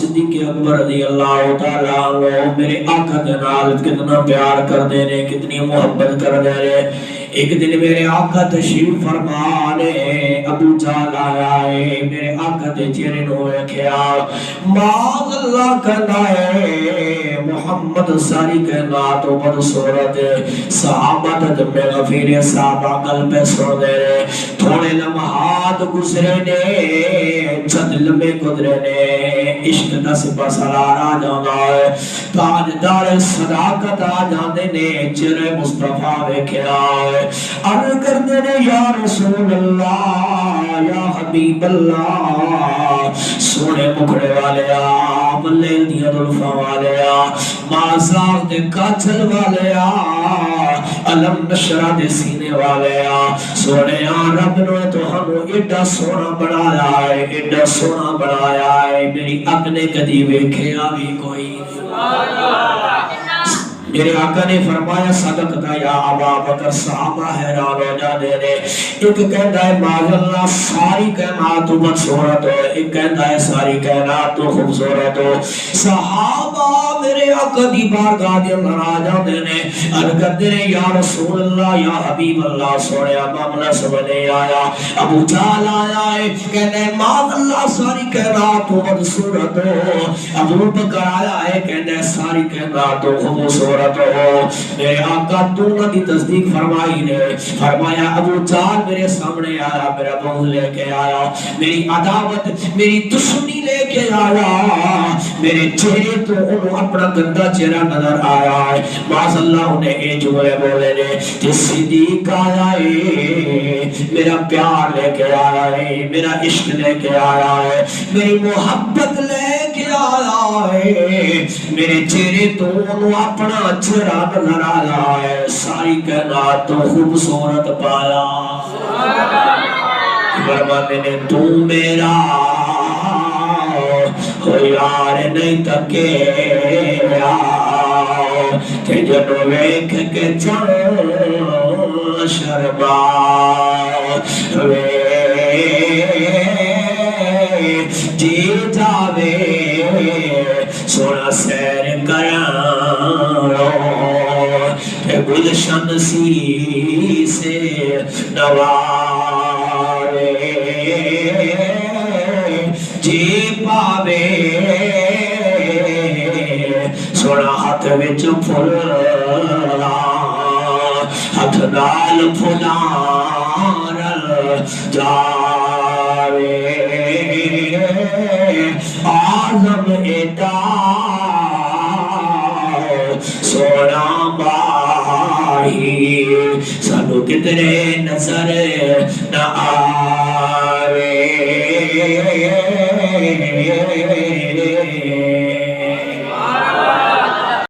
صدیق اکبر رضی اللہ تعالیٰ عنہ میرے آقا کے نال کتنا پیار کر دینے کتنی محبت کر دینے ایک دن میرے آقا تشریف فرما لے ابو جہل آیا ہے میرے آقا تے چہرے نو ویکھیا معاذ اللہ کہندا ہے محمد ساری کائنات و بدصورت صحابہ تجمع غفیر صحابہ قلب سن دے رہے تھوڑے لمحات گزرے نے چند لمحے گزرے نے عشق دا سپہ سالار آ جانا ہے تاجدار صداقت آ جاندے نے چہرے مصطفیٰ ویکھیا ہے عرض کرتے نے یا رسول اللہ یا حبیب اللہ سونے مکھڑے والے بلے دیا دلفا والے مازاق دے کاچل والے علم نشرہ دے سینے والے سونے رب نے تو ہمیں ایڈا سونا بنایا ہے ایڈا سونا بنایا ہے میری اپنے کدی ویکھے بھی کوئی میرے آقا نے فرمایا صدقتا یا ابا بکر صحابہ حیران ہو جانے نے ایک کہتا ہے معاذ اللہ ساری کائنات بدصورت ہو ایک کہتا ہے ساری کائنات تو خوبصورت ہو صحابہ میرے آقا دی بارگاہ دے اندر آ جاندے نے عرض کرتے نے یا رسول اللہ یا حبیب اللہ سونے معاملہ سمجھ نہیں آیا ابو جہل آیا ہے کہتے ہیں معاذ اللہ ساری کائنات بدصورت ہو ابو بکر آیا ہے کہتے ہیں ساری کائنات خوبصورت میرے آقا تو نہ دی تصدیق فرمائی نے فرمایا ابو جہل میرے سامنے آیا میرا بغض لے کے آیا میری عداوت میری دشمنی لے کے آیا میرے چہرے تو انہوں اپنا گندہ چہرہ نظر آیا ہے معاذ اللہ انہیں اے جملے بولے نے کہ صدیق آیا ہے میرا پیار لے کے آیا ہے میرا عشق لے کے آیا ہے میری محبت لے کے آیا ہے میرے چہرے تو انہوں اپنا چہرہ نظر آیا ہے ساری کائنات تو خوبصورت پایا فرماتے نے تو میرا ہو یار نہیں تکے کہ جنو ویکھ کے چاں شرما جی جاوے سونا سیر کرانو کہ گلشن سی سے نوارے جی پاوے سونا ہاتھ وچ پھلا ہاتھ نال پھلار جاوے آزم ایڈا سونا باہی سانو کتنے نظر نہ آوے